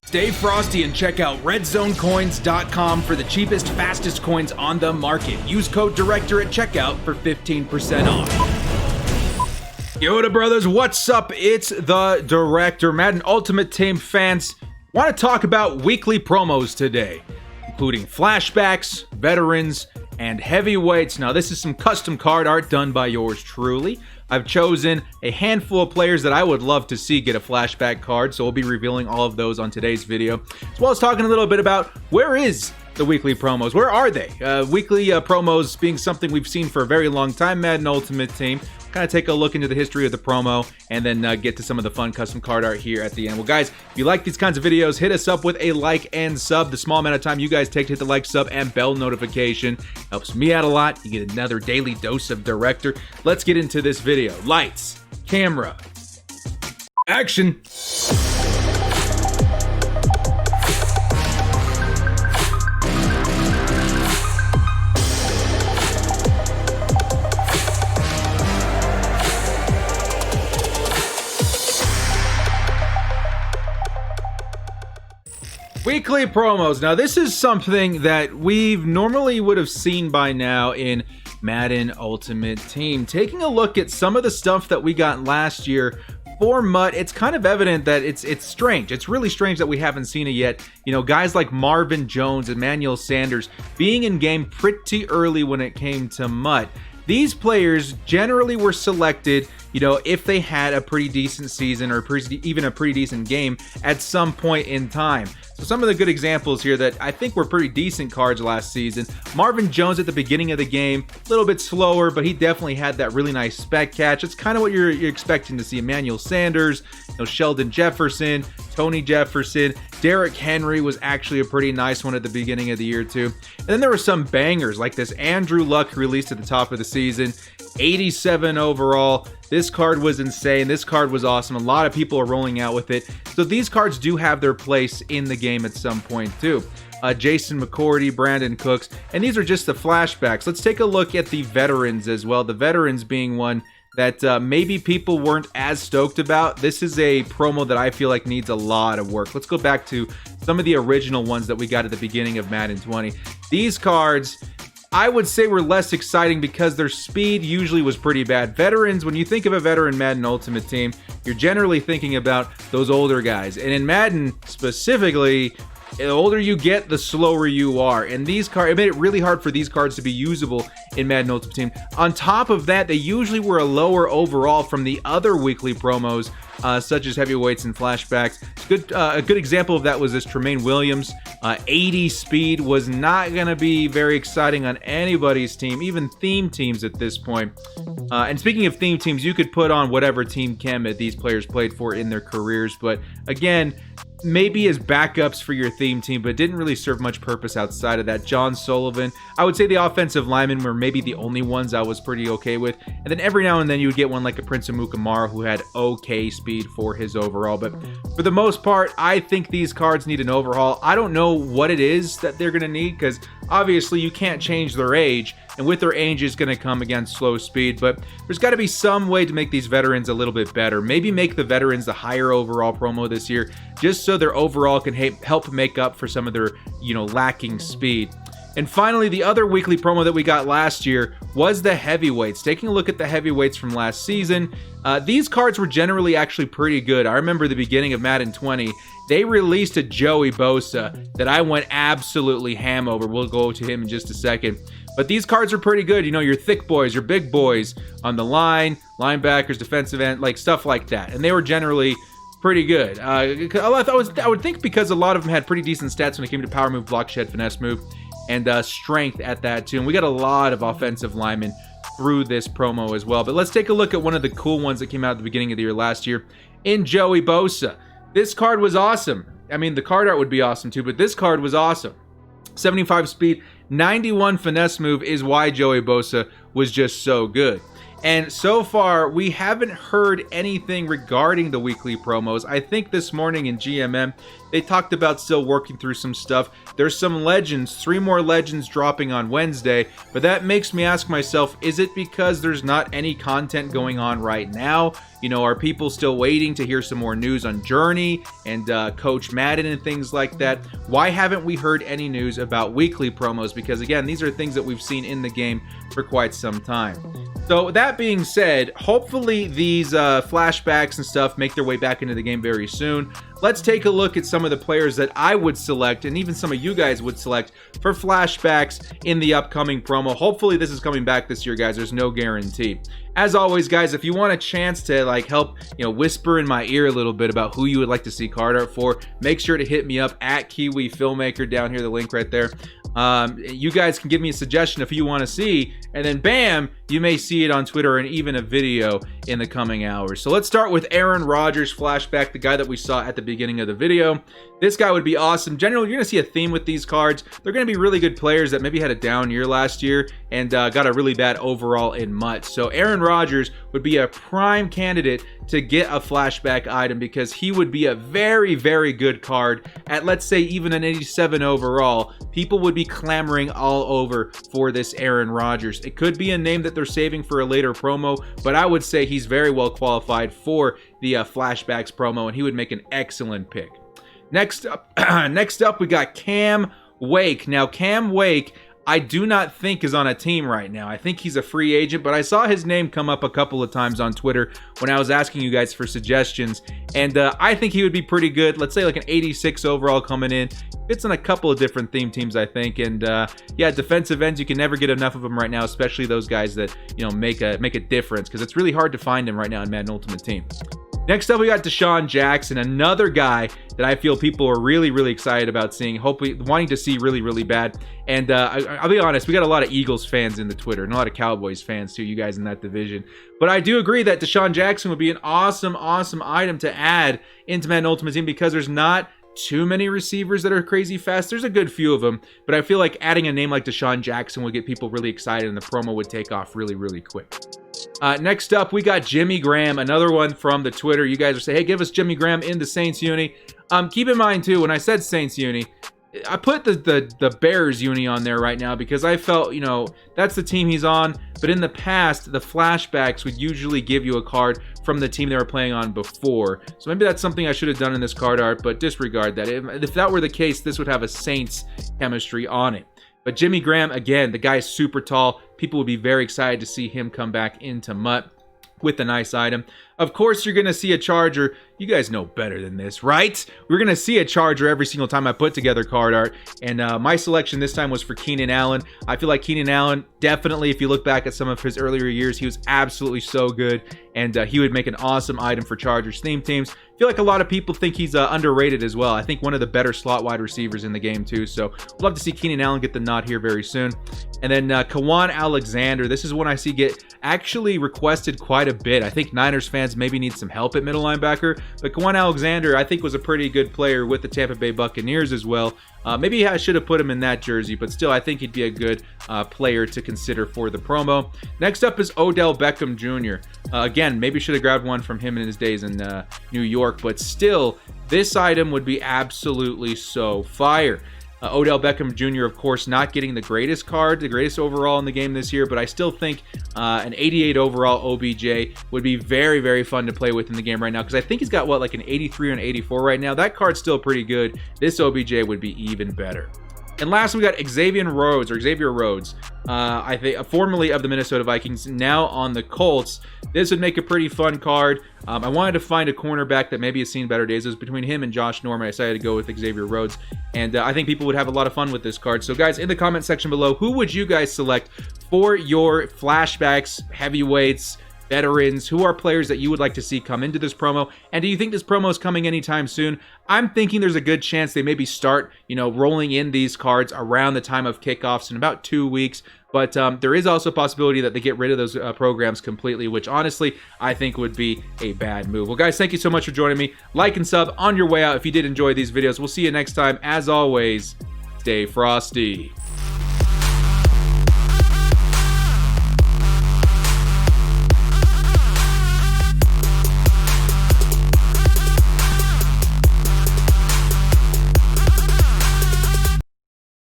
Stay frosty and check out redzonecoins.com for the cheapest, fastest coins on the market. Use code DIRECTOR at checkout for 15% off. Yoda brothers, what's up? It's the Director. Madden Ultimate Team fans want to talk about weekly promos today, including flashbacks, veterans, and heavyweights. Now, this is some custom card art done by yours truly. I've chosen a handful of players that I would love to see get a flashback card, so we'll be revealing all of those on today's video, as well as talking a little bit about where is the weekly promos. Where are they? Weekly promos being something we've seen for a very long time, Madden Ultimate Team. Kind of take a look into the history of the promo and then get to some of the fun custom card art here at the end. Well, guys, if you like these kinds of videos, hit us up with a like and sub. The small amount of time you guys take to hit the like, sub, and bell notification helps me out a lot. You get another daily dose of Director. Let's get into this video. Lights, camera, action. Weekly promos. Now, this is something that we've normally would have seen by now in Madden Ultimate Team. Taking a look at some of the stuff that we got last year for MUT, it's kind of evident that it's strange. It's really strange that we haven't seen it yet. You know, guys like Marvin Jones, Emmanuel Sanders being in game pretty early when it came to MUT. These players generally were selected, you know, if they had a pretty decent season or even a pretty decent game at some point in time. So some of the good examples here that I think were pretty decent cards last season. Marvin Jones at the beginning of the game, a little bit slower, but he definitely had that really nice spec catch. It's kind of what you're expecting to see. Emmanuel Sanders, you know, Sheldon Jefferson, Tony Jefferson, Derrick Henry was actually a pretty nice one at the beginning of the year too. And then there were some bangers like this Andrew Luck released at the top of the season, 87 overall. This card was insane. This card was awesome. A lot of people are rolling out with it. So these cards do have their place in the game at some point too. Jason McCourty, Brandon Cooks, and these are just the flashbacks. Let's take a look at the veterans as well. The veterans being one that maybe people weren't as stoked about. This is a promo that I feel like needs a lot of work. Let's go back to some of the original ones that we got at the beginning of Madden 20. These cards, I would say, were less exciting because their speed usually was pretty bad. Veterans, when you think of a veteran Madden Ultimate Team, you're generally thinking about those older guys. And in Madden specifically, the older you get, the slower you are. And these cards, it made it really hard for these cards to be usable in Madden Ultimate Team. On top of that, they usually were a lower overall from the other weekly promos, such as heavyweights and flashbacks. A good example of that was this Tremaine Williams. 80 speed was not going to be very exciting on anybody's team, even theme teams at this point. And speaking of theme teams, you could put on whatever team chem that these players played for in their careers. But again, maybe as backups for your theme team, but didn't really serve much purpose outside of that. John Sullivan, I would say the offensive linemen were maybe the only ones I was pretty okay with. And then every now and then you would get one like a Prince Amukamara who had okay speed for his overall. But for the most part, I think these cards need an overhaul. I don't know what it is that they're going to need because obviously you can't change their age. And with their age is going to come against slow speed, but there's got to be some way to make these veterans a little bit better. Maybe make the veterans the higher overall promo this year, just so their overall can help make up for some of their, you know, lacking speed. And finally, the other weekly promo that we got last year was the heavyweights. Taking a look at the heavyweights from last season, these cards were generally actually pretty good. I remember the beginning of Madden 20, they released a Joey Bosa that I went absolutely ham over. We'll go to him in just a second. But these cards are pretty good. You know, your thick boys, your big boys on the line, linebackers, defensive end, like stuff like that. And they were generally pretty good. I would think because a lot of them had pretty decent stats when it came to power move, block shed, finesse move, and strength at that too. And we got a lot of offensive linemen through this promo as well. But let's take a look at one of the cool ones that came out at the beginning of the year last year in Joey Bosa. This card was awesome. I mean, the card art would be awesome too, but this card was awesome. 75 speed, 91 finesse move is why Joey Bosa was just so good. And so far, we haven't heard anything regarding the weekly promos. I think this morning in GMM, they talked about still working through some stuff. There's some legends, 3 more legends dropping on Wednesday, but that makes me ask myself, is it because there's not any content going on right now? You know, are people still waiting to hear some more news on Journey and Coach Madden and things like that? Why haven't we heard any news about weekly promos? Because again, these are things that we've seen in the game for quite some time. So that being said, hopefully these flashbacks and stuff make their way back into the game very soon. Let's take a look at some of the players that I would select, and even some of you guys would select, for flashbacks in the upcoming promo. Hopefully this is coming back this year, guys. There's no guarantee. As always, guys, if you want a chance to help, whisper in my ear a little bit about who you would like to see card art for, make sure to hit me up at Kiwi Filmmaker down here, the link right there. You guys can give me a suggestion of who you want to see, and then bam, you may see it on Twitter and even a video in the coming hours. So let's start with Aaron Rodgers flashback, the guy that we saw at the beginning of the video. This guy would be awesome. Generally, you're going to see a theme with these cards. They're going to be really good players that maybe had a down year last year and got a really bad overall in MUT. So Aaron Rodgers would be a prime candidate to get a flashback item because he would be a very, very good card at, let's say, even an 87 overall. People would be clamoring all over for this Aaron Rodgers. It could be a name that they're saving for a later promo, but I would say he's very well qualified for the flashbacks promo, and he would make an excellent pick. Next up, we got Cam Wake. Now, Cam Wake, I do not think is on a team right now. I think he's a free agent, but I saw his name come up a couple of times on Twitter when I was asking you guys for suggestions, and I think he would be pretty good. Let's say like an 86 overall coming in. Fits on a couple of different theme teams, I think, and yeah, defensive ends, you can never get enough of them right now, especially those guys that make a difference, because it's really hard to find them right now in Madden Ultimate Team. Next up, we got Deshawn Jackson, another guy that I feel people are really, really excited about seeing, hopefully wanting to see really, really bad. And I'll be honest, we got a lot of Eagles fans in the Twitter and a lot of Cowboys fans too, you guys in that division. But I do agree that Deshawn Jackson would be an awesome, awesome item to add into Madden Ultimate Team because there's not too many receivers that are crazy fast. There's a good few of them, but I feel like adding a name like Deshawn Jackson would get people really excited and the promo would take off really, really quick. Next up, we got Jimmy Graham, another one from the Twitter. You guys are saying, hey, give us Jimmy Graham in the Saints uni. Keep in mind, too, when I said Saints uni, I put the Bears uni on there right now because I felt, that's the team he's on. But in the past, the flashbacks would usually give you a card from the team they were playing on before. So maybe that's something I should have done in this card art, but disregard that. If that were the case, this would have a Saints chemistry on it. But Jimmy Graham, again, the guy's super tall. People would be very excited to see him come back into MUT with a nice item. Of course, you're going to see a Charger. You guys know better than this, right? We're going to see a Charger every single time I put together card art. And my selection this time was for Keenan Allen. I feel like Keenan Allen, definitely, if you look back at some of his earlier years, he was absolutely so good. And he would make an awesome item for Chargers theme teams. I feel like a lot of people think he's underrated as well. I think one of the better slot wide receivers in the game too. So we'd love to see Keenan Allen get the nod here very soon. And then Kawan Alexander. This is one I see get actually requested quite a bit. I think Niners fans maybe need some help at middle linebacker. But Kawan Alexander, I think, was a pretty good player with the Tampa Bay Buccaneers as well. Maybe I should have put him in that jersey, but still, I think he'd be a good player to consider for the promo. Next up is Odell Beckham Jr. Again, maybe should have grabbed one from him in his days in New York, but still, this item would be absolutely so fire. Odell Beckham Jr., of course, not getting the greatest card, the greatest overall in the game this year, but I still think an 88 overall OBJ would be very, very fun to play with in the game right now because I think he's got, like an 83 or an 84 right now. That card's still pretty good. This OBJ would be even better. And last, we got Xavier Roads. I think formerly of the Minnesota Vikings, now on the Colts. This would make a pretty fun card. I wanted to find a cornerback that maybe has seen better days. It was between him and Josh Norman. I decided to go with Xavier Roads, and I think people would have a lot of fun with this card. So, guys, in the comment section below, who would you guys select for your flashbacks, heavyweights, veterans? Who are players that you would like to see come into this promo? And do you think this promo is coming anytime soon? I'm thinking there's a good chance they maybe start, rolling in these cards around the time of kickoffs in about 2 weeks. But there is also a possibility that they get rid of those programs completely, which honestly, I think would be a bad move. Well, guys, thank you so much for joining me. Like and sub on your way out if you did enjoy these videos. We'll see you next time. As always, stay frosty.